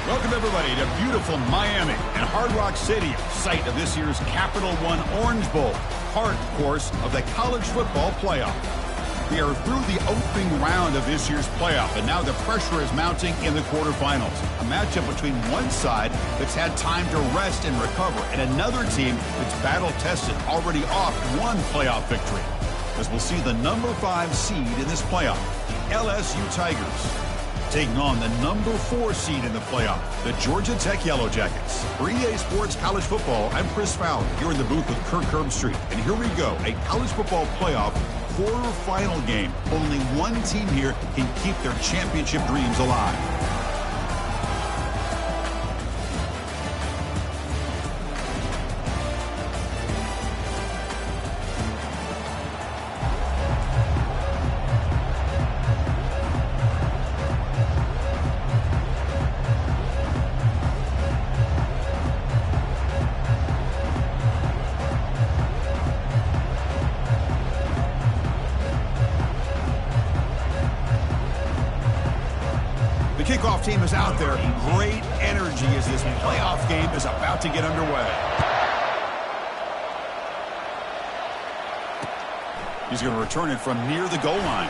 Welcome, everybody, to beautiful Miami and Hard Rock Stadium, site of this year's Capital One Orange Bowl, part, of course, of the college football playoff. We are through the opening round of this year's playoff, and now the pressure is mounting in the quarterfinals. A matchup between one side that's had time to rest and recover, and another team that's battle-tested, already off one playoff victory. As we'll see the number 5 seed in this playoff, LSU Tigers, taking on the number 4 seed in the playoff, the Georgia Tech Yellow Jackets. For EA Sports College Football, I'm Chris Fowler, here in the booth with Kirk Herbstreit. And here we go, a college football playoff quarterfinal game. Only one team here can keep their championship dreams alive. Kickoff team is out there. Great energy as this playoff game is about to get underway. He's going to return it from near the goal line.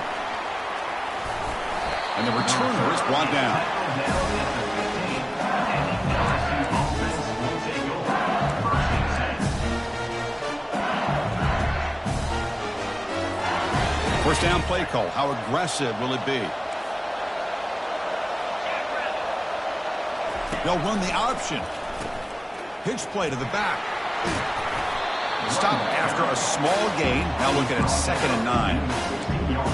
And the returner is brought down. First down play call. How aggressive will it be? They'll run the option. Pitch play to the back. Stop after a small gain. Now looking at 2nd and 9.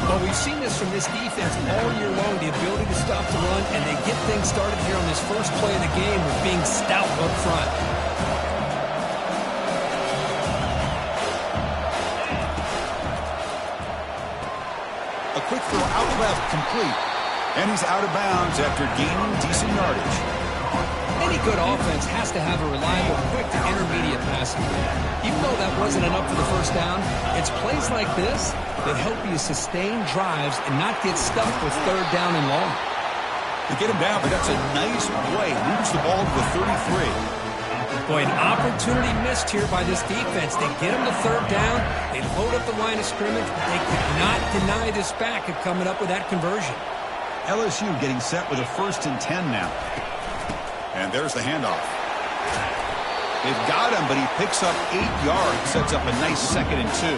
Well, we've seen this from this defense all year long, the ability to stop the run, and they get things started here on this first play of the game with being stout up front. A quick throw out left, complete. And he's out of bounds after gaining decent yardage. Any good offense has to have a reliable, quick to intermediate passing game. Even though that wasn't enough for the first down, it's plays like this that help you sustain drives and not get stuck with 3rd down and long. To get him down, but that's a nice play. Moves the ball to the 33. Boy, an opportunity missed here by this defense. They get him to 3rd down. They load up the line of scrimmage, but they could not deny this back of coming up with that conversion. LSU getting set with a 1st and 10 now. And there's the handoff. They've got him, but he picks up 8 yards, sets up a nice 2nd and 2.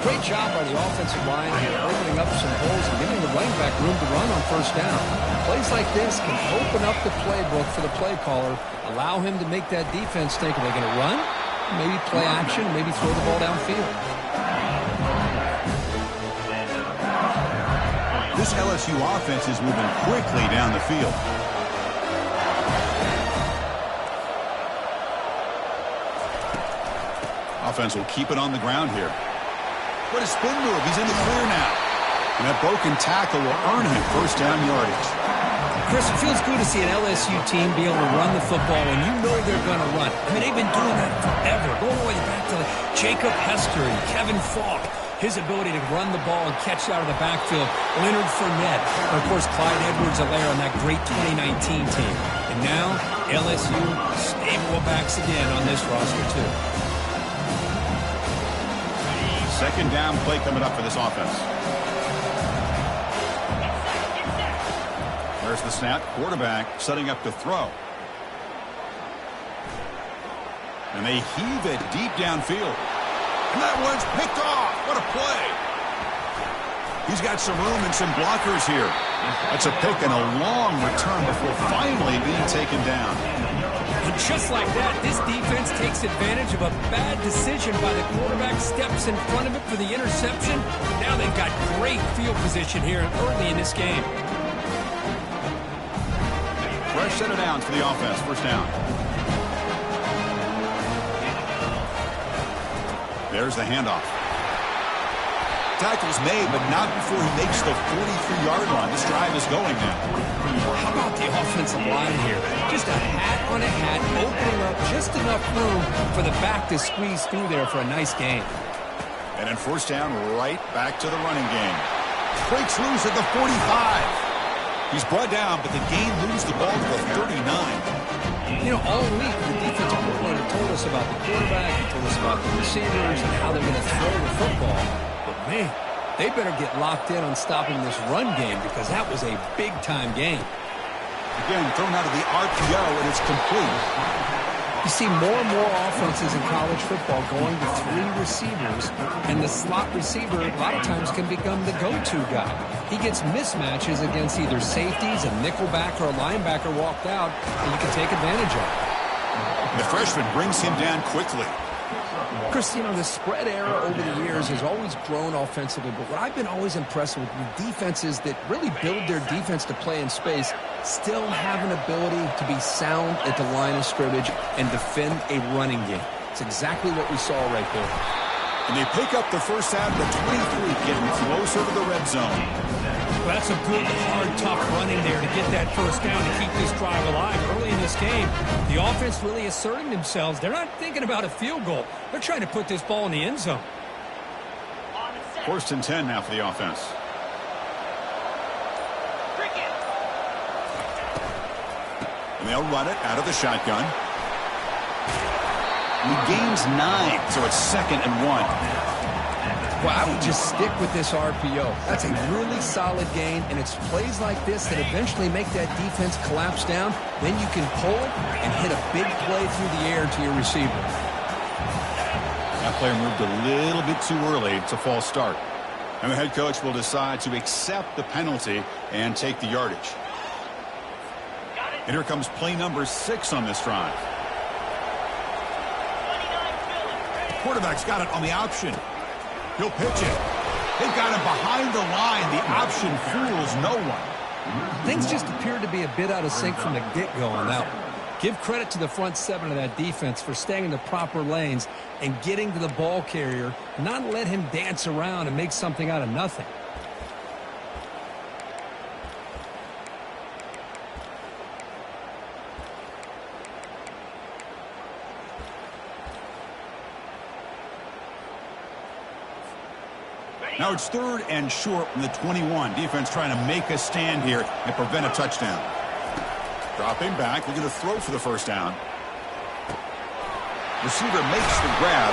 Great job by the offensive line here, opening up some holes and giving the running back room to run on 1st down. Plays like this can open up the playbook for the play caller, allow him to make that defense think, are they going to run? Maybe play action, maybe throw the ball downfield. This LSU offense is moving quickly down the field. Offense will keep it on the ground here. What a spin move. He's in the clear now. And that broken tackle will earn him 1st down yardage. Chris, it feels good to see an LSU team be able to run the football when you know they're going to run. I mean, they've been doing that forever. Going all the way back to Jacob Hester and Kevin Falk. His ability to run the ball and catch out of the backfield. Leonard Fournette. And, of course, Clyde Edwards-Helaire on that great 2019 team. And now, LSU stable backs again on this roster, too. 2nd down play coming up for this offense. There's the snap. Quarterback setting up to throw. And they heave it deep downfield. And that one's picked off. What a play. He's got some room and some blockers here. That's a pick and a long return before finally being taken down. And just like that, this defense takes advantage of a bad decision by the quarterback, steps in front of it for the interception. Now they've got great field position here early in this game. Fresh set of downs for the offense. First down. There's the handoff. Tackle's made, but not before he makes the 43-yard line. This drive is going now. How about the offensive line here? Just a hat on a hat, opening up just enough room for the back to squeeze through there for a nice gain. And then first down, right back to the running game. Breaks loose at the 45. He's brought down, but the game moves the ball to the 39. You know, all week the defensive coordinator told us about the quarterback, he told us about the receivers and how they're going to throw the football. But, man, they better get locked in on stopping this run game because that was a big-time game. Again, thrown out of the RPO, and it's complete. You see more and more offenses in college football going to 3 receivers, and the slot receiver a lot of times can become the go-to guy. He gets mismatches against either safeties, a nickelback, or a linebacker walked out, and you can take advantage of it. The freshman brings him down quickly. Chris, you know, the spread era over the years has always grown offensively, but what I've been always impressed with defenses that really build their defense to play in space still have an ability to be sound at the line of scrimmage and defend a running game. It's exactly what we saw right there. And they pick up the first out of the 23, getting closer to the red zone. Well, that's a good, hard, tough running there to get that first down to keep this drive alive early in this game. The offense really asserting themselves. They're not thinking about a field goal. They're trying to put this ball in the end zone. First and 10 now for the offense. And they'll run it out of the shotgun. He gains 9, so it's 2nd and 1. Well, I would just stick with this RPO. That's a really solid gain, and it's plays like this that eventually make that defense collapse down. Then you can pull it and hit a big play through the air to your receiver. That player moved a little bit too early. It's a false start. And the head coach will decide to accept the penalty and take the yardage. And here comes play number 6 on this drive. Quarterback's got it on the option. He'll pitch it. They've got him behind the line. The option fools no one. Things just appeared to be a bit out of sync from the get-go on that one. Give credit to the front 7 of that defense for staying in the proper lanes and getting to the ball carrier, not let him dance around and make something out of nothing. Now it's 3rd and short from the 21. Defense trying to make a stand here and prevent a touchdown. Dropping back, looking to throw for the first down. Receiver makes the grab.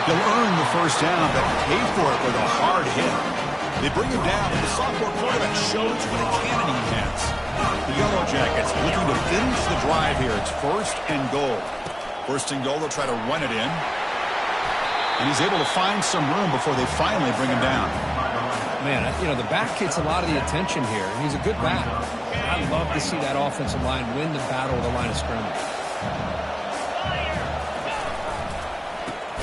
He'll earn the first down, but pay for it with a hard hit. They bring him down, and the sophomore quarterback shows what a cannon he has. The Yellow Jackets looking to finish the drive here. It's 1st and goal. 1st and goal, they'll try to run it in. And he's able to find some room before they finally bring him down. Man, you know, the back gets a lot of the attention here, and he's a good back. I love to see that offensive line win the battle of the line of scrimmage.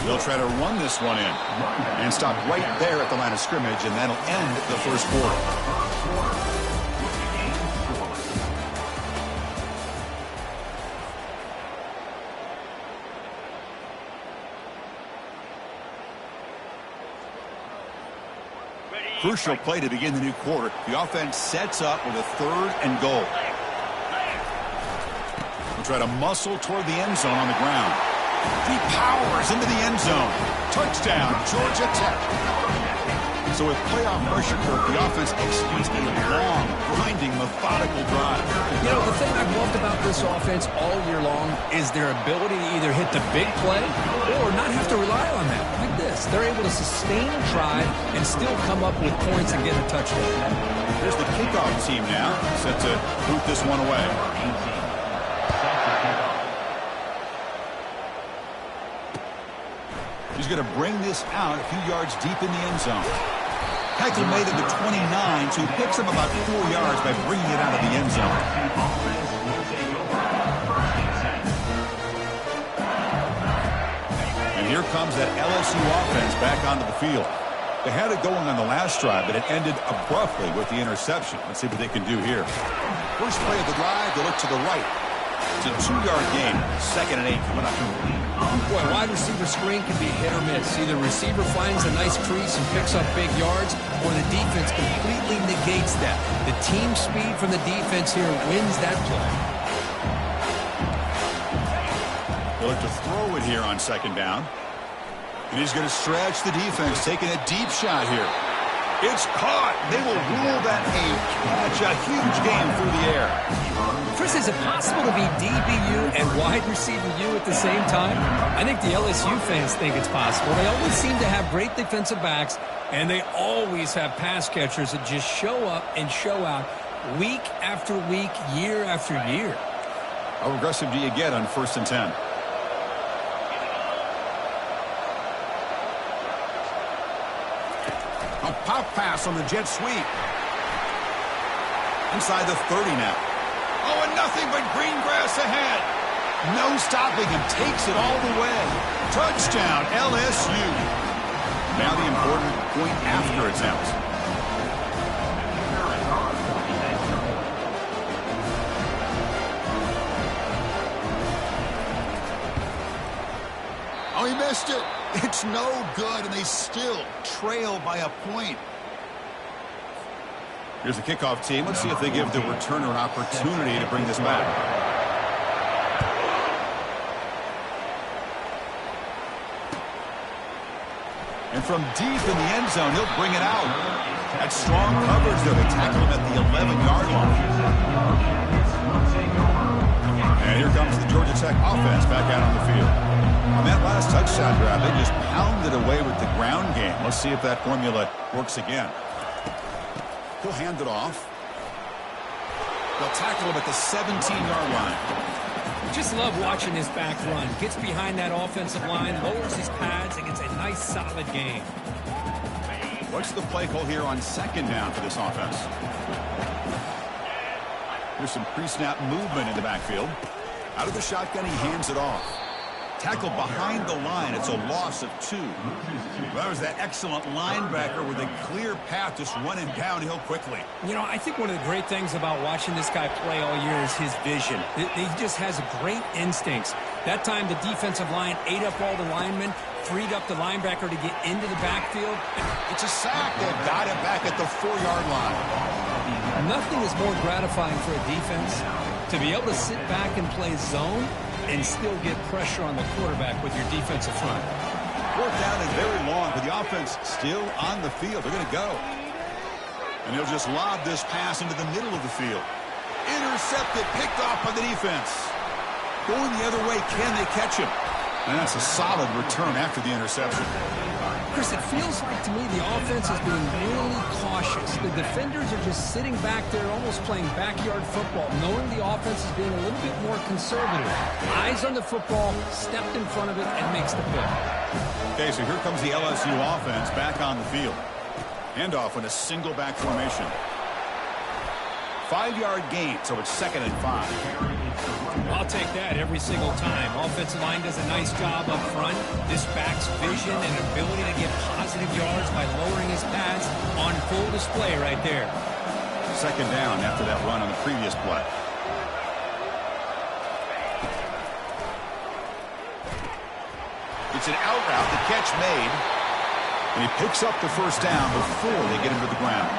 They'll try to run this one in and stop right there at the line of scrimmage, and that'll end the first quarter. Crucial play to begin the new quarter. The offense sets up with a 3rd and goal. We'll try to muscle toward the end zone on the ground. He powers into the end zone. Touchdown, Georgia Tech. So with playoff pressure, Kirk, the offense executes a long, grinding, methodical drive. You know, the thing I've loved about this offense all year long is their ability to either hit the big play or not have to rely on that. Like this, they're able to sustain a drive and still come up with points and get a touchdown. Here's the kickoff team now, set to boot this one away. He's going to bring this out a few yards deep in the end zone. Tackle made at the 29, so he picks him about 4 yards by bringing it out of the end zone. And here comes that LSU offense back onto the field. They had it going on the last drive, but it ended abruptly with the interception. Let's see what they can do here. First play of the drive, they look to the right. It's a 2-yard gain. 2nd and 8 coming up. Boy, wide receiver screen can be hit or miss. Either receiver finds a nice crease and picks up big yards, or the defense completely negates that. The team speed from the defense here wins that play. They'll look to throw it here on 2nd down. And he's going to stretch the defense, taking a deep shot here. It's caught. They will rule that a catch. A huge game through the air. Chris, is it possible to be DBU and wide receiver U at the same time? I think the LSU fans think it's possible. They always seem to have great defensive backs, and they always have pass catchers that just show up and show out week after week, year after year. How aggressive do you get on 1st and 10? A pop pass on the jet sweep. Inside the 30 now. Oh, and nothing but green grass ahead. No stopping him. Takes it all the way. Touchdown, LSU. Now the important point after attempt. Oh, he missed it. It's no good, and they still trail by a point. Here's the kickoff team. Let's see if they give the returner an opportunity to bring this back. And from deep in the end zone, he'll bring it out. That's strong coverage, though. They tackle him at the 11-yard line. And here comes the Georgia Tech offense back out on the field. On that last touchdown drive, they just pounded away with the ground game. Let's see if that formula works again. He'll hand it off. They'll tackle him at the 17-yard line. Just love watching his back run. Gets behind that offensive line, lowers his pads, and gets a nice, solid gain. What's the play call here on 2nd down for this offense? There's some pre-snap movement in the backfield. Out of the shotgun, he hands it off. Tackle behind the line. It's a loss of 2. Well, that was that excellent linebacker with a clear path just running downhill quickly. You know, I think one of the great things about watching this guy play all year is his vision. He just has great instincts. That time, the defensive line ate up all the linemen, freed up the linebacker to get into the backfield. It's a sack. They've got it back at the 4-yard line. Nothing is more gratifying for a defense to be able to sit back and play zone and still get pressure on the quarterback with your defensive front. 4th down and very long, but the offense still on the field. They're going to go. And they'll just lob this pass into the middle of the field. Intercepted, picked off by the defense. Going the other way, can they catch him? And that's a solid return after the interception. Chris, it feels like to me the offense is being really cautious. The defenders are just sitting back there almost playing backyard football, knowing the offense is being a little bit more conservative. Eyes on the football, stepped in front of it, and makes the pick. Okay, so here comes the LSU offense back on the field. Handoff in a single back formation. 5-yard gain, so it's 2nd and 5. I'll take that every single time. Offensive line does a nice job up front. This back's vision and ability to get positive yards by lowering his pads on full display right there. 2nd down after that run on the previous play. It's an out route, the catch made. And he picks up the 1st down before they get him to the ground.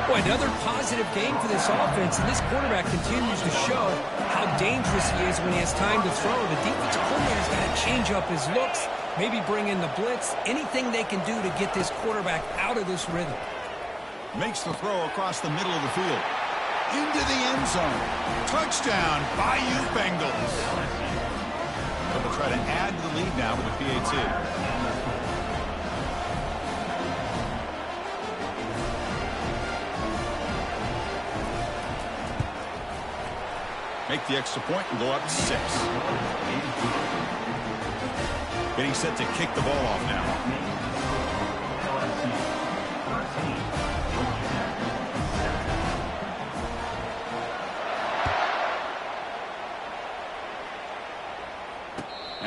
Boy, another positive game for this offense, and this quarterback continues to show how dangerous he is when he has time to throw. The defensive coordinator's got to change up his looks, maybe bring in the blitz, anything they can do to get this quarterback out of this rhythm. Makes the throw across the middle of the field. Into the end zone. Touchdown, Bayou Bengals. They'll try to add to the lead now with the PAT. Make the extra point and go up 6. Getting set to kick the ball off now.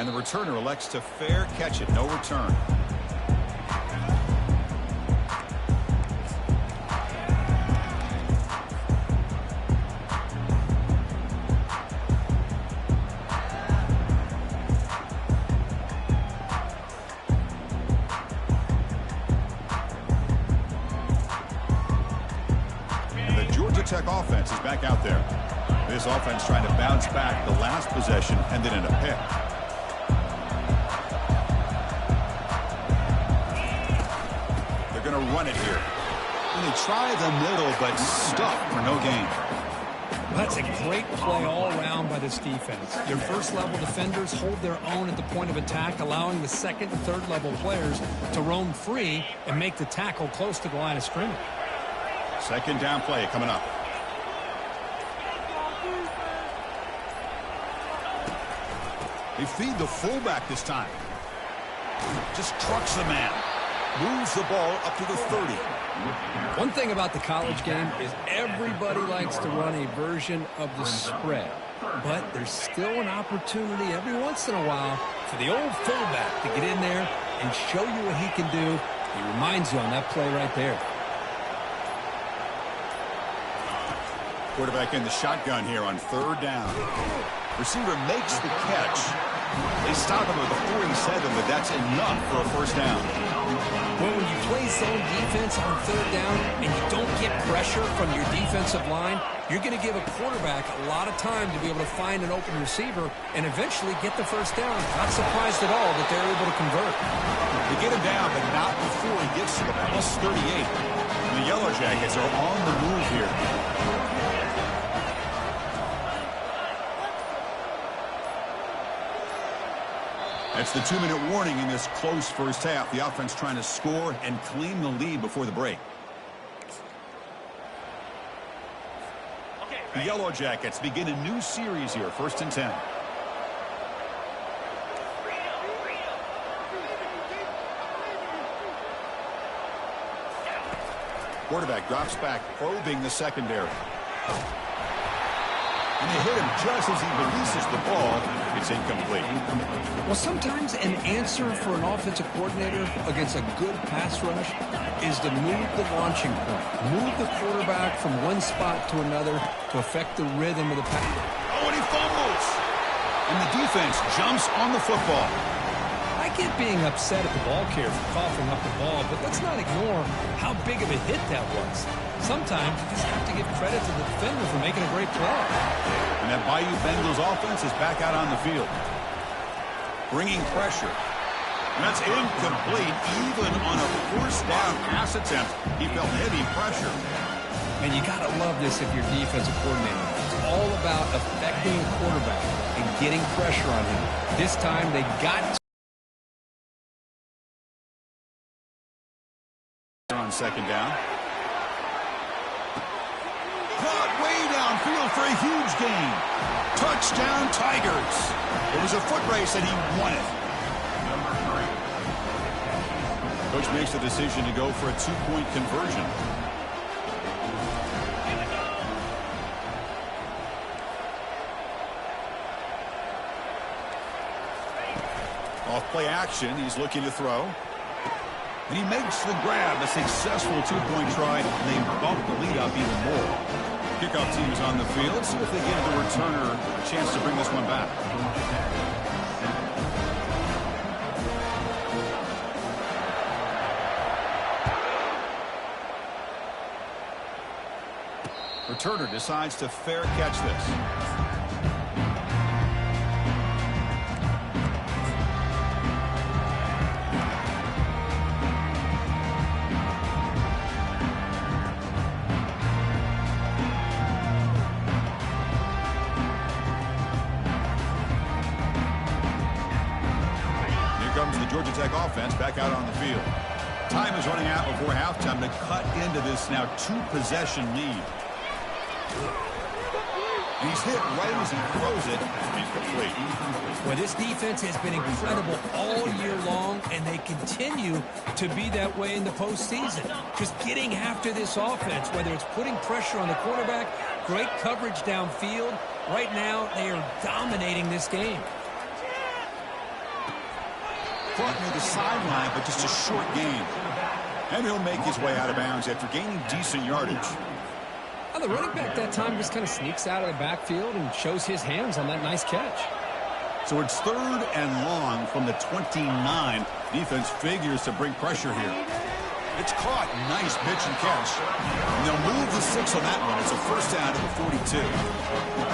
And the returner elects to fair catch it. No return. Tech offense is back out there. This offense trying to bounce back the last possession, ended in a pick. They're going to run it here. And they try the middle, but stuck for no gain. That's a great play all around by this defense. Your first-level defenders hold their own at the point of attack, allowing the second and third-level players to roam free and make the tackle close to the line of scrimmage. Second down play coming up. They feed the fullback this time. Just trucks the man. Moves the ball up to the 30. One thing about the college game is everybody likes to run a version of the spread. But there's still an opportunity every once in a while for the old fullback to get in there and show you what he can do. He reminds you on that play right there. Quarterback in the shotgun here on third down. Receiver makes the catch. They stop him at the 47, but that's enough for a first down. Well, when you play zone defense on third down and you don't get pressure from your defensive line, you're going to give a quarterback a lot of time to be able to find an open receiver and eventually get the first down. Not surprised at all that they're able to convert. They get him down, but not before he gets to the plus 38. The Yellow Jackets are on the move here. That's the 2-minute warning in this close first half. The offense trying to score and claim the lead before the break. The Yellow Jackets begin a new series here, 1st and 10. Quarterback drops back, probing the secondary. And they hit him just as he releases the ball. It's incomplete. Well, sometimes an answer for an offensive coordinator against a good pass rush is to move the launching point. Move the quarterback from one spot to another to affect the rhythm of the pass. Oh, and he fumbles. And the defense jumps on the football. I get being upset at the ball carrier for coughing up the ball, but let's not ignore how big of a hit that was. Sometimes you just have to give credit to the defender for making a great play. And that Bayou Bengals offense is back out on the field. Bringing pressure. And that's incomplete. Even on a first down pass attempt, he felt heavy pressure. And you got to love this if you're defensive coordinator. It's all about affecting the quarterback and getting pressure on him. This time they got to. On second down. Caught way downfield for a huge gain. Touchdown, Tigers. It was a foot race and he won it. Coach makes the decision to go for a 2-point conversion. Off play action, he's looking to throw. And he makes the grab, a successful 2-point try, and they bump the lead up even more. Kickoff team is on the field. See if they give the returner a chance to bring this one back. Returner decides to fair catch this. Georgia Tech offense back out on the field. Time is running out before halftime to cut into this now 2-possession lead. And he's hit right as he throws it. Incomplete. Well, this defense has been incredible all year long, and they continue to be that way in the postseason. Just getting after this offense, whether it's putting pressure on the quarterback, great coverage downfield. Right now, they are dominating this game. caught near the sideline, but just a short gain. And he'll make his way out of bounds after gaining decent yardage. Well, the running back that time just kind of sneaks out of the backfield and shows his hands on that nice catch. So it's 3rd and long from the 29. Defense figures to bring pressure here. It's caught. Nice pitch and catch. And they'll move the 6 on that one. It's a first down to the 42.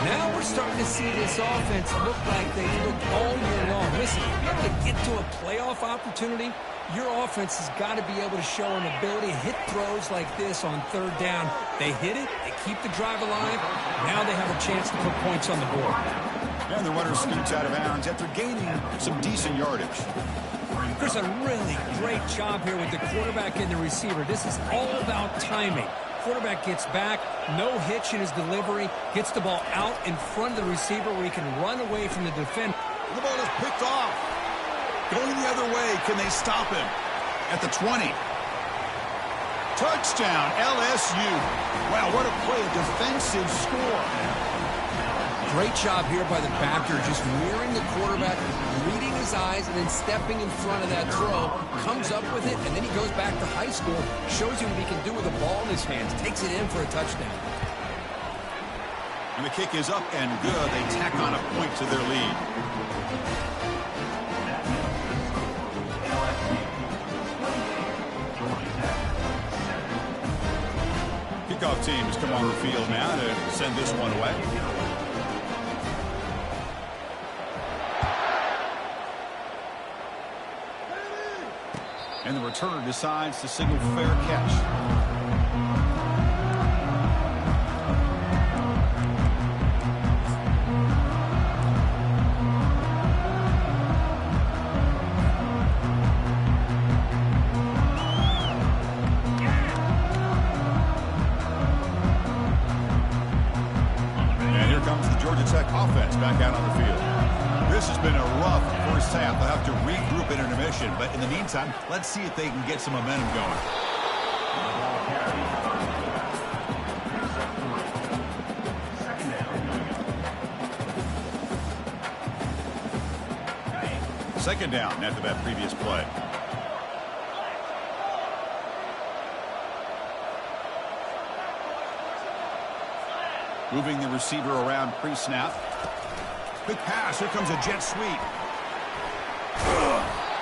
Now we're starting to see this offense look like they've looked all year long. Listen, to be able to get to a playoff opportunity, your offense has got to be able to show an ability to hit throws like this on 3rd down. They hit it. They keep the drive alive. Now they have a chance to put points on the board. And the runner scoots out of bounds after gaining some decent yardage. Chris, a really great job here with the quarterback and the receiver. This is all about timing. Quarterback gets back, no hitch in his delivery, gets the ball out in front of the receiver where he can run away from the defender. The ball is picked off. Going the other way, can they stop him? At the 20. Touchdown, LSU. Wow, what a play, a defensive score. Great job here by the backer, just mirroring the quarterback, reading his eyes, and then stepping in front of that throw. Comes up with it, and then he goes back to high school, shows you what he can do with the ball in his hands, takes it in for a touchdown. And the kick is up and good. They tack on a point to their lead. Kickoff teams come on the field now to send this one away. And the returner decides to signal fair catch. And here comes the Georgia Tech offense back out on the field. This has been a rough first half. They'll have to regroup at intermission. But in the meantime, let's see if they can get some momentum going. Second down after that previous play. Moving the receiver around pre-snap. Big pass. Here comes a jet sweep.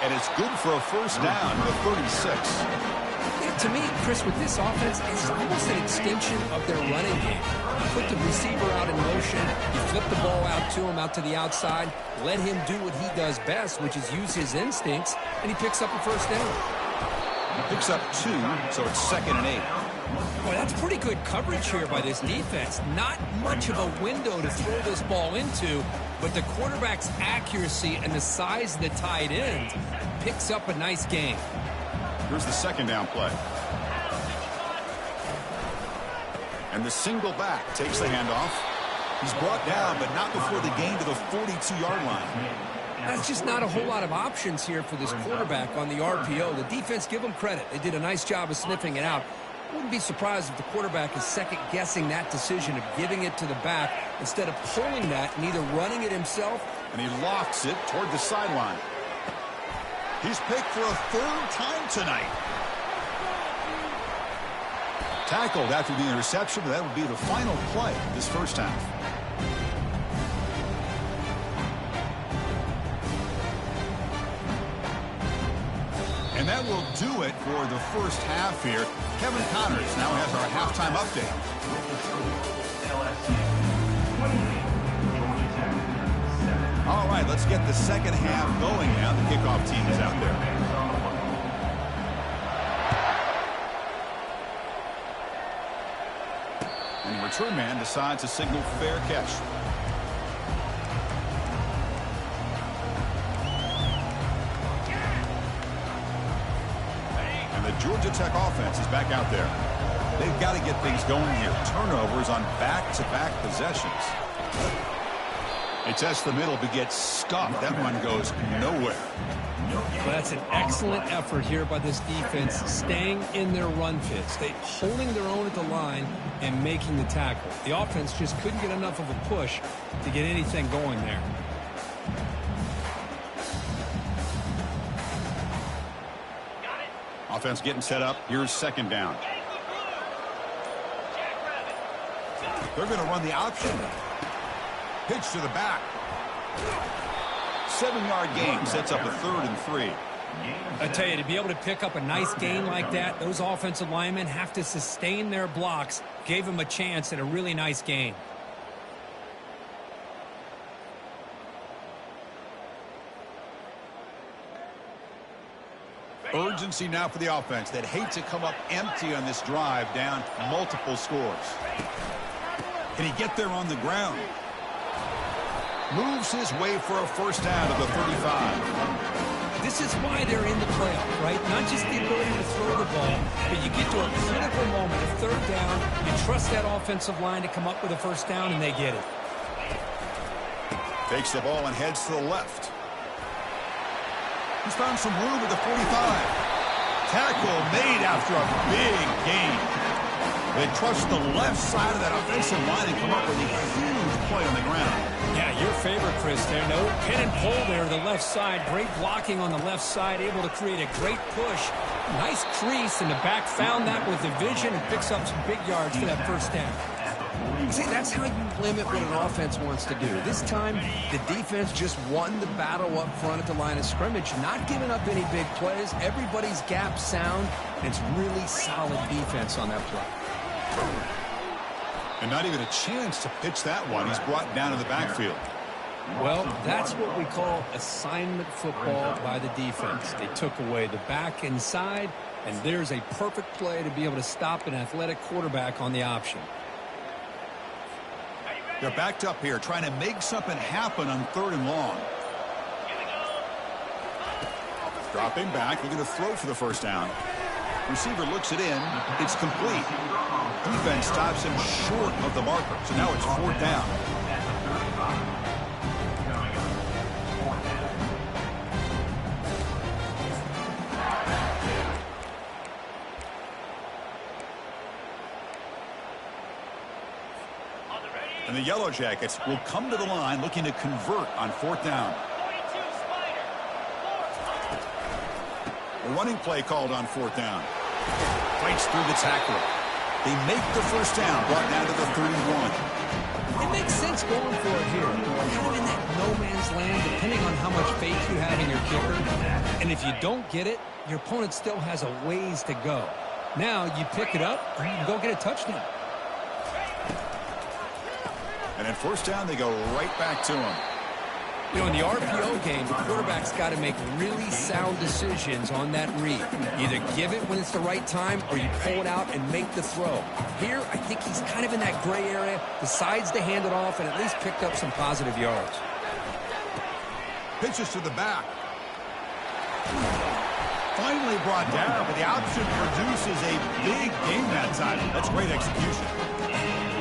And it's good for a first down to 36. Yeah, to me, Chris, with this offense, it's almost an extension of their running game. You put the receiver out in motion, you flip the ball out to him, out to the outside, let him do what he does best, which is use his instincts, and he picks up a first down. Picks up 2, so it's 2nd and 8. Boy, that's pretty good coverage here by this defense. Not much of a window to throw this ball into, but the quarterback's accuracy and the size of the tight end picks up a nice gain. Here's the second down play. And the single back takes the handoff. He's brought down, but not before the gain to the 42-yard line. That's just not a whole lot of options here for this quarterback on the RPO. The defense, give them credit. They did a nice job of sniffing it out. Wouldn't be surprised if the quarterback is second-guessing that decision of giving it to the back instead of pulling that and either running it himself. And he lofts it toward the sideline. He's picked for a 3rd time tonight. Tackled after the interception. That would be the final play this first half. And that will do it for the first half here. Kevin Connors now has our halftime update. All right, let's get the second half going now. The kickoff team is out there. And the return man decides to signal fair catch. The Georgia Tech offense is back out there. They've got to get things going here. Turnovers on back-to-back possessions. They test the middle but get stuck. That one goes nowhere. Well, that's an excellent effort here by this defense, staying in their run fits. They holding their own at the line and making the tackle. The offense just couldn't get enough of a push to get anything going there. Offense getting set up. Here's second down. They're going to run the option. Pitch to the back. 7-yard gain sets up a 3rd and 3. I tell you, to be able to pick up a nice gain like that, those offensive linemen have to sustain their blocks. Gave him a chance at a really nice gain. Urgency now for the offense that hate to come up empty on this drive, down multiple scores. Can he get there on the ground? Moves his way for a first down to the 35. This is why they're in the playoff, right? Not just the ability to throw the ball, but you get to a critical moment, a 3rd down, you trust that offensive line to come up with a first down, and they get it. Takes the ball and heads to the left. He's found some room at the 45. Tackle made after a big gain. They trust the left side of that offensive line and come up with a huge play on the ground. Yeah, your favorite, Chris, there. No pin and pull there, the left side. Great blocking on the left side, able to create a great push. Nice crease, and the back found that with the vision and picks up some big yards for that first down. See, that's how you limit what an offense wants to do. This time, the defense just won the battle up front at the line of scrimmage, not giving up any big plays. Everybody's gap sound, and it's really solid defense on that play. And not even a chance to pitch that one. He's brought down in the backfield. Well, that's what we call assignment football by the defense. They took away the back inside, and there's a perfect play to be able to stop an athletic quarterback on the option. They're backed up here, trying to make something happen on 3rd and long. Dropping back, looking to throw for the first down. Receiver looks it in. It's complete. Defense stops him short of the marker. So now it's 4th down. And the Yellow Jackets will come to the line looking to convert on 4th down. A running play called on 4th down. Fights through the tackle. They make the first down, brought down to the 31. It makes sense going for it here. Kind of in that no man's land, depending on how much faith you have in your kicker. And if you don't get it, your opponent still has a ways to go. Now you pick it up, and you can go get a touchdown. And at first down, they go right back to him. You know, in the RPO game, the quarterback's got to make really sound decisions on that read. Either give it when it's the right time or you pull it out and make the throw. Here, I think he's kind of in that gray area, decides to hand it off and at least picked up some positive yards. Pitches to the back. Finally brought down, but the option produces a big game that time. That's great execution.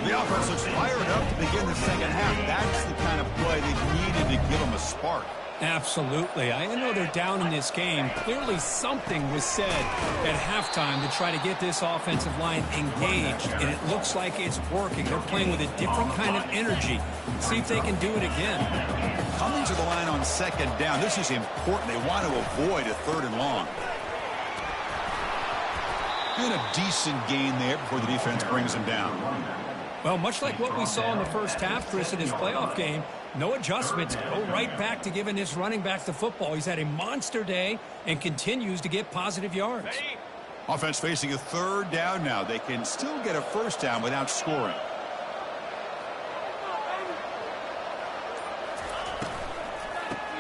The offense looks fired up to begin the second half. That's the kind of play they needed to give them a spark. Absolutely. I know they're down in this game. Clearly something was said at halftime to try to get this offensive line engaged, and it looks like it's working. They're playing with a different kind of energy. See if they can do it again. Coming to the line on second down, this is important. They want to avoid a 3rd and long. Doing a decent gain there before the defense brings him down. Well, much like what we saw in the first half, Chris, in his playoff game, no adjustments. Go right back to giving his running back the football. He's had a monster day and continues to get positive yards. Offense facing a 3rd down now. They can still get a first down without scoring.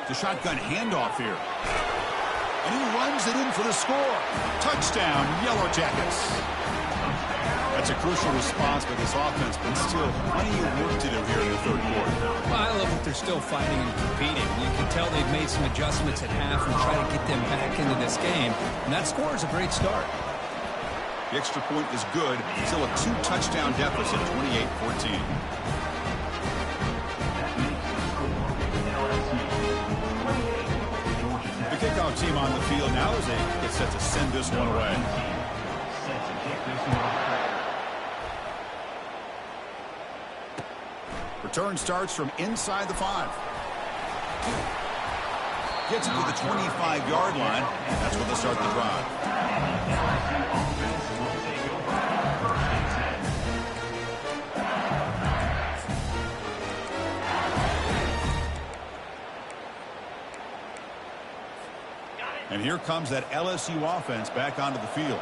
The shotgun handoff here. And he runs it in for the score. Touchdown, Yellow Jackets. That's a crucial response by this offense, but still plenty of work to do here in the 3rd quarter. Well, I love that they're still fighting and competing. You can tell they've made some adjustments at half and try to get them back into this game. And that score is a great start. The extra point is good. Still a 2-touchdown deficit, 28-14. The kickoff team on the field now as they get set to send this one away. Return starts from inside the 5. Gets it to the 25-yard line. That's where they start the drive. And here comes that LSU offense back onto the field.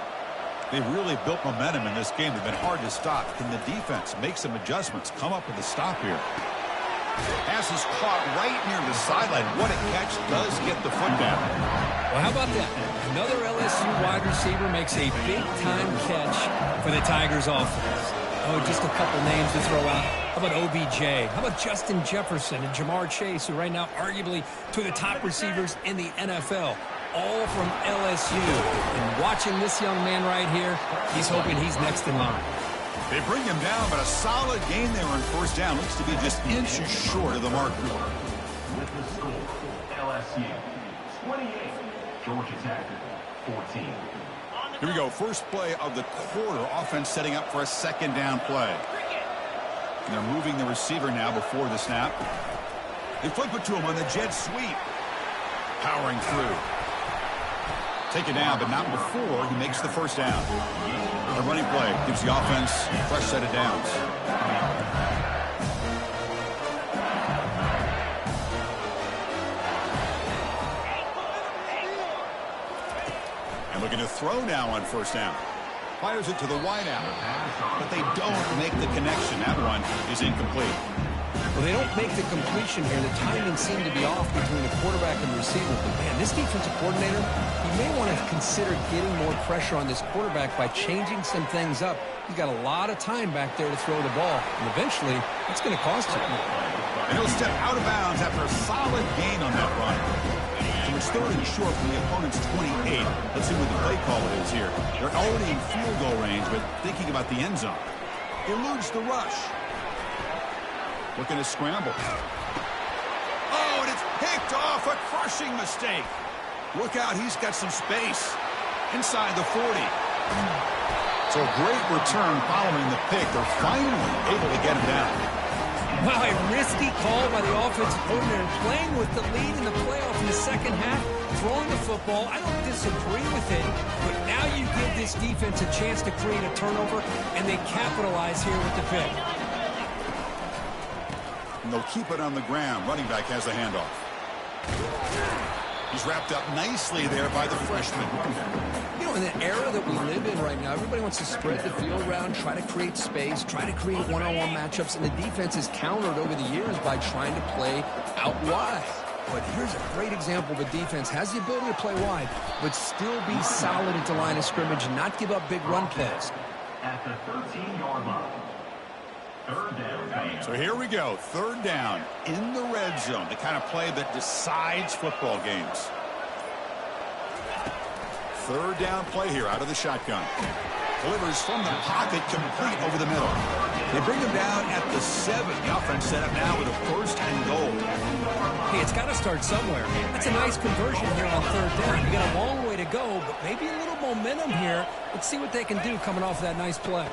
They've really built momentum in this game. They've been hard to stop. Can the defense make some adjustments, come up with a stop here? Pass is caught right near the sideline. What a catch, does get the foot down. Well, how about that? Another LSU wide receiver makes a big-time catch for the Tigers offense. Oh, just a couple names to throw out. How about OBJ? How about Justin Jefferson and Jamar Chase, who right now arguably two of the top receivers in the NFL? All from LSU. And watching this young man right here, he's hoping he's next in line. They bring him down, but a solid gain there on first down. Looks to be just inches short of the mark. With the score, LSU 28, Georgia Tech 14. Here we go. First play of the quarter. Offense setting up for a second down play. And they're moving the receiver now before the snap. They flip it to him on the jet sweep. Powering through. Take it down, but not before he makes the first down. The running play gives the offense a fresh set of downs. And looking to throw now on first down. Fires it to the wideout, but they don't make the connection. That one is incomplete. Well, they don't make the completion here. The timing seemed to be off between the quarterback and the receiver. But, man, this defensive coordinator, he may want to consider getting more pressure on this quarterback by changing some things up. He's got a lot of time back there to throw the ball. And eventually, it's going to cost you. And he'll step out of bounds after a solid gain on that run. So it's third and short from the opponent's 28. Let's see what the play call is here. They're already in field goal range, but thinking about the end zone. Eludes the rush. Looking to scramble. Oh, and it's picked off. A crushing mistake. Look out, he's got some space. Inside the 40. So a great return following the pick. They're finally able to get him down. Wow, a risky call by the offensive coordinator, playing with the lead in the playoff in the second half, throwing the football. I don't disagree with it, but now you give this defense a chance to create a turnover, and they capitalize here with the pick. And they'll keep it on the ground. Running back has the handoff. He's wrapped up nicely there by the freshman. You know, in the era that we live in right now, everybody wants to spread the field around, try to create space, try to create one-on-one matchups, and the defense is countered over the years by trying to play out wide. But here's a great example of a defense has the ability to play wide, but still be solid at the line of scrimmage and not give up big run plays. At the 13-yard line. Third down. So here we go. Third down in the red zone. The kind of play that decides football games. Third down play here out of the shotgun. Delivers from the pocket, complete over the middle. They bring him down at the 7. The offense set up now with a first and goal. Hey, it's got to start somewhere. That's a nice conversion here on third down. You got a long way to go, but maybe a little momentum here. Let's see what they can do coming off that nice play.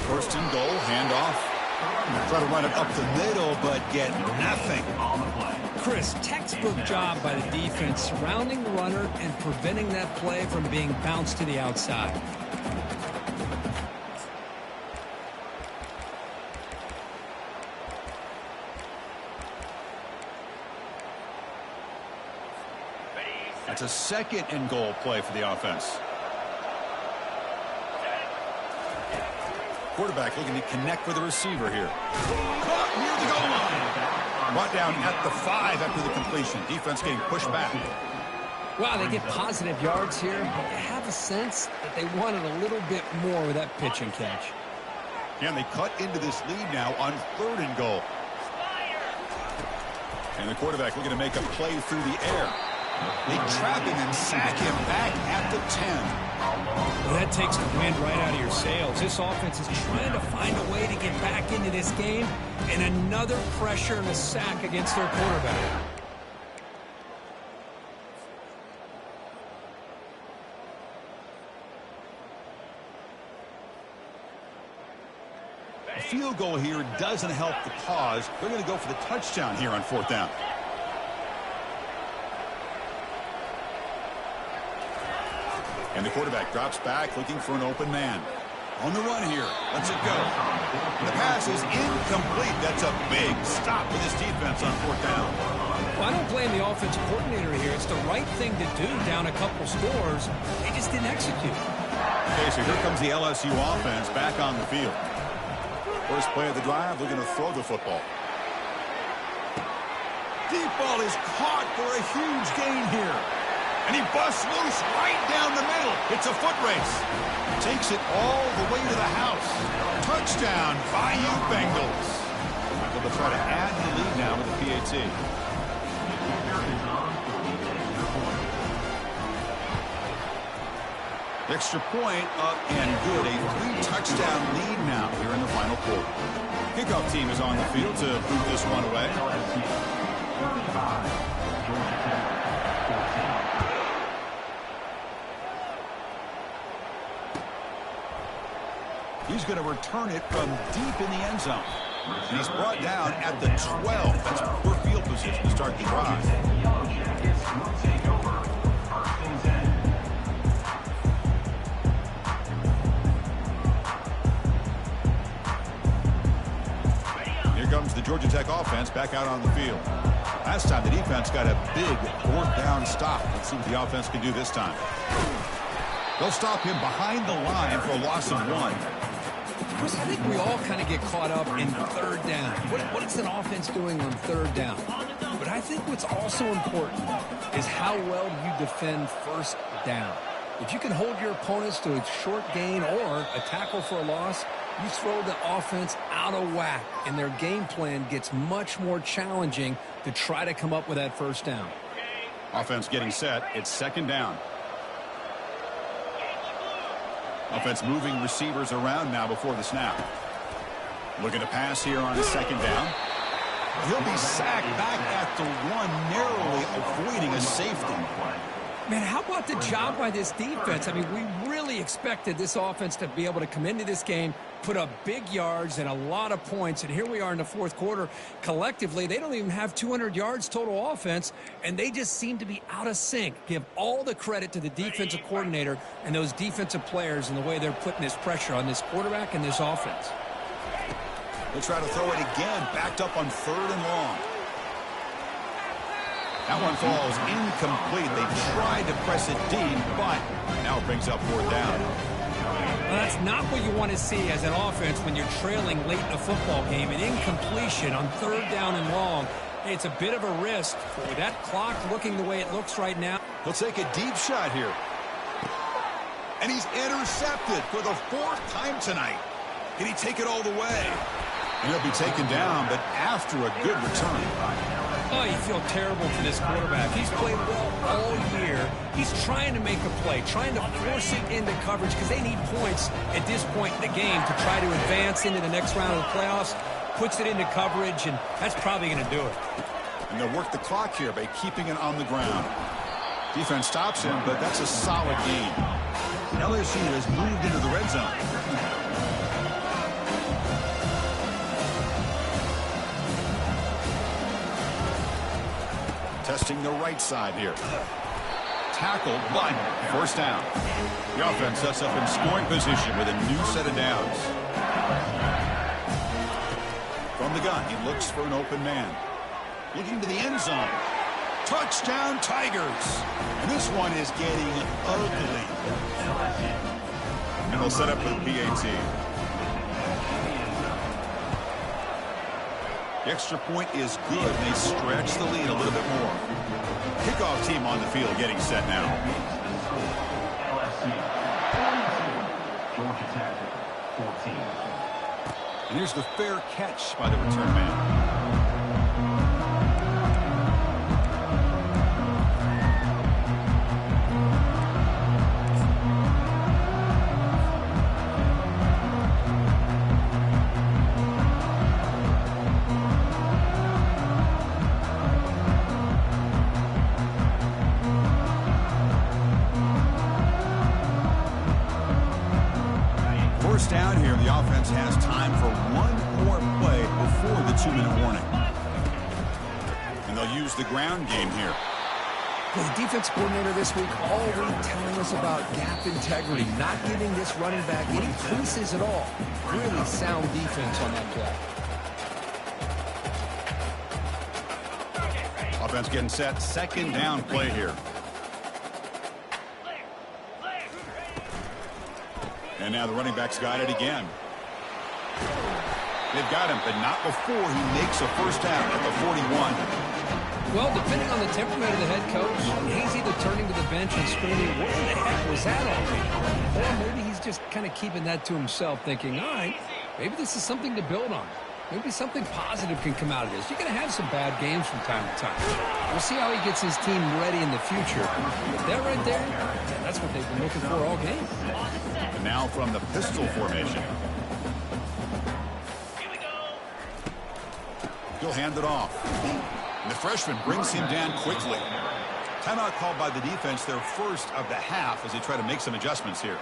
First and goal, handoff. Try to run it up the middle, but get nothing. Chris, textbook job by the defense, surrounding the runner and preventing that play from being bounced to the outside. That's a second and goal play for the offense. Quarterback looking to connect with the receiver here. Caught near the goal line. Brought down at the 5 after the completion. Defense getting pushed back. Wow, they get positive yards here. I have a sense that they wanted a little bit more with that pitch and catch. And they cut into this lead now on third and goal. And the quarterback looking to make a play through the air. They trap him and sack him back at the 10. Well, that takes the wind right out of your sails. This offense is trying to find a way to get back into this game, and another pressure and a sack against their quarterback. A field goal here doesn't help the cause. They're going to go for the touchdown here on fourth down. And the quarterback drops back looking for an open man. On the run here. Lets it go. The pass pass is incomplete. That's a big stop for this defense on 4th down. Well, I don't blame the offensive coordinator here. It's the right thing to do down a couple scores. They just didn't execute. Okay, so here comes the LSU offense back on the field. First play of the drive, looking to throw the football. Deep ball is caught for a huge gain here. And he busts loose right down the middle. It's a foot race. Takes it all the way to the house. Touchdown, Bayou Bengals. So they'll try to add the lead now with the PAT. Extra point up and good. A 3-touchdown lead now here in the final quarter. Kickoff team is on the field to boot this one away. He's going to return it from deep in the end zone. And he's brought down at the 12. That's poor field position to start the drive. Here comes the Georgia Tech offense back out on the field. Last time the defense got a big 4th down stop. Let's see what the offense can do this time. They'll stop him behind the line for a loss of 1. Chris, I think we all kind of get caught up in 3rd down. What is an offense doing on 3rd down? But I think what's also important is how well you defend 1st down. If you can hold your opponents to a short gain or a tackle for a loss, you throw the offense out of whack, and their game plan gets much more challenging to try to come up with that 1st down. Offense getting set. It's 2nd down. Offense moving receivers around now before the snap. Looking to pass here on 2nd down. He'll be sacked back at the 1, narrowly avoiding a safety. Man, how about the job by this defense? I mean, we really expected this offense to be able to come into this game, put up big yards and a lot of points, and here we are in the 4th quarter. Collectively, they don't even have 200 yards total offense, and they just seem to be out of sync. Give all the credit to the defensive coordinator and those defensive players and the way they're putting this pressure on this quarterback and this offense. They'll try to throw it again, backed up on 3rd and long. That one falls incomplete. They tried to press it deep, but now it brings up 4th down. Well, that's not what you want to see as an offense when you're trailing late in a football game. An incompletion on 3rd down and long. It's a bit of a risk. With that clock looking the way it looks right now. He'll take a deep shot here. And he's intercepted for the 4th time tonight. Can he take it all the way? And he'll be taken down, but after a good return. Oh, you feel terrible for this quarterback. He's played well all year. He's trying to make a play, trying to force it into coverage because they need points at this point in the game to try to advance into the next round of the playoffs. Puts it into coverage, and that's probably going to do it. And they'll work the clock here by keeping it on the ground. Defense stops him, but that's a solid gain. LSU has moved into the red zone. Testing the right side here. Tackled, but 1st down. The offense sets up in scoring position with a new set of downs. From the gun, he looks for an open man. Looking to the end zone. Touchdown, Tigers. And this one is getting ugly. And they'll set up for the PAT. The extra point is good, and they stretch the lead a little bit more. Kickoff team on the field getting set now. LSU 42, Georgia Tech 14. And here's the fair catch by the return man. Down here, the offense has time for one more play before the 2-minute warning. And they'll use the ground game here. Well, the defense coordinator this week all week telling us about gap integrity, not giving this running back any creases at all. Really sound defense on that play. Offense getting set. Second down play here. And now the running back's got it again. They've got him, but not before he makes a first down at the 41. Well, depending on the temperament of the head coach, he's either turning to the bench and screaming, what in the heck was that all mean? Or maybe he's just kind of keeping that to himself, thinking, all right, maybe this is something to build on. Maybe something positive can come out of this. You're going to have some bad games from time to time. We'll see how he gets his team ready in the future. But that right there, that's what they've been looking for all game. And now from the pistol formation. He'll hand it off. And the freshman brings him down quickly. Timeout called by the defense, their first of the half, as they try to make some adjustments here.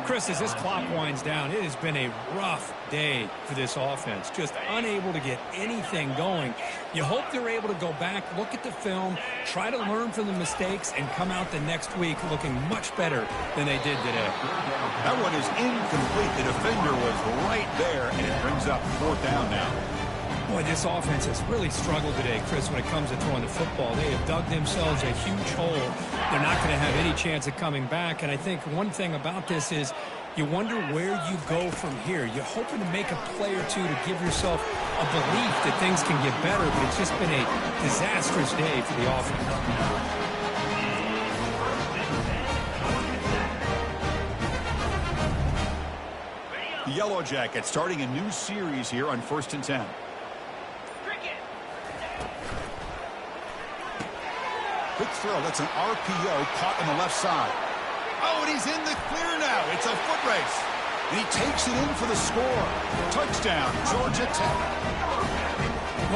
Chris, as this clock winds down, it has been a rough day for this offense. Just unable to get anything going. You hope they're able to go back, look at the film, try to learn from the mistakes, and come out the next week looking much better than they did today. That one is incomplete. The defender was right there, and it brings up fourth down now. Boy, this offense has really struggled today, Chris, when it comes to throwing the football. They have dug themselves a huge hole. They're not going to have any chance of coming back. And I think one thing about this is you wonder where you go from here. You're hoping to make a play or two to give yourself a belief that things can get better, but it's just been a disastrous day for the offense. The Yellow Jackets starting a new series here on 1st and 10. Quick throw. That's an RPO caught on the left side. Oh, and he's in the clear now. It's a foot race. And he takes it in for the score. Touchdown, Georgia Tech.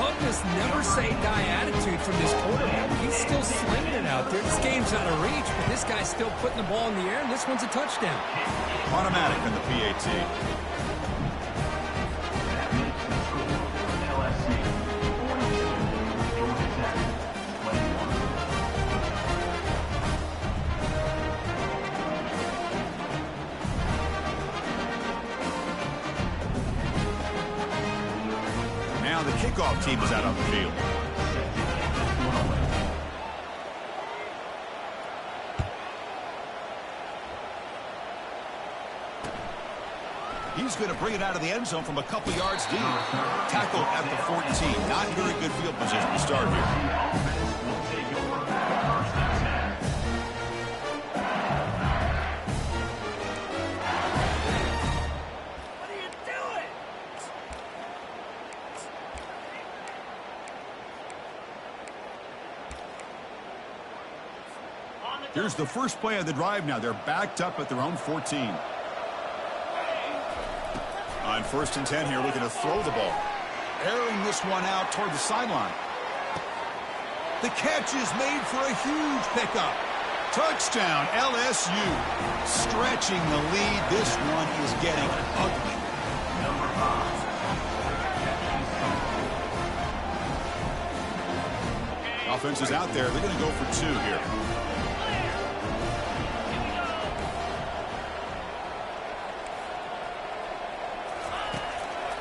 Love this never-say-die attitude from this quarterback. He's still slinging it out there. This game's out of reach, but this guy's still putting the ball in the air, and this one's a touchdown. Automatic in the PAT. Now the kickoff team is out on the field. He's going to bring it out of the end zone from a couple yards deep. Tackled at the 14. Not very good field position to start here. Here's the first play of the drive now. They're backed up at their own 14. On 1st and 10 here, looking to throw the ball. Airing this one out toward the sideline. The catch is made for a huge pickup. Touchdown, LSU. Stretching the lead. This one is getting ugly. Offense is out there. They're going to go for 2 here.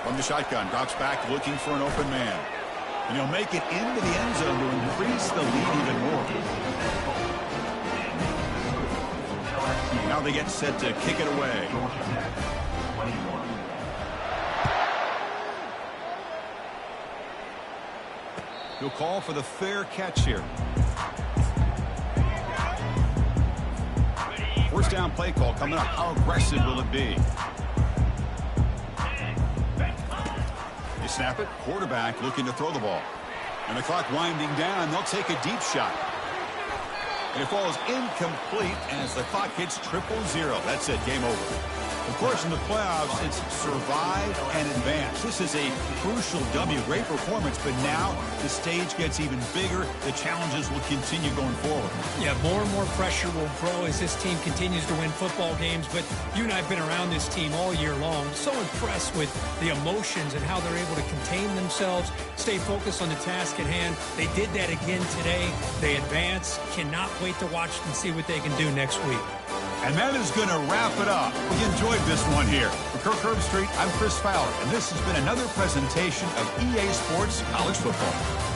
From the shotgun, drops back looking for an open man. And he'll make it into the end zone to increase the lead even more. Now they get set to kick it away. He'll call for the fair catch here. First down play call coming up. How aggressive will it be? Snap it. Quarterback looking to throw the ball. And the clock winding down. They'll take a deep shot. And it falls incomplete as the clock hits 0-0. That's it. Game over. Of course, in the playoffs, it's survive and advance. This is a crucial W. Great performance, but now the stage gets even bigger. The challenges will continue going forward. Yeah, more and more pressure will grow as this team continues to win football games. But you and I have been around this team all year long. So impressed with the emotions and how they're able to contain themselves, stay focused on the task at hand. They did that again today. They advance. Cannot wait to watch and see what they can do next week. And that is going to wrap it up. We enjoyed this one here. For Kirk Herbstreit, I'm Chris Fowler, and this has been another presentation of EA Sports College Football.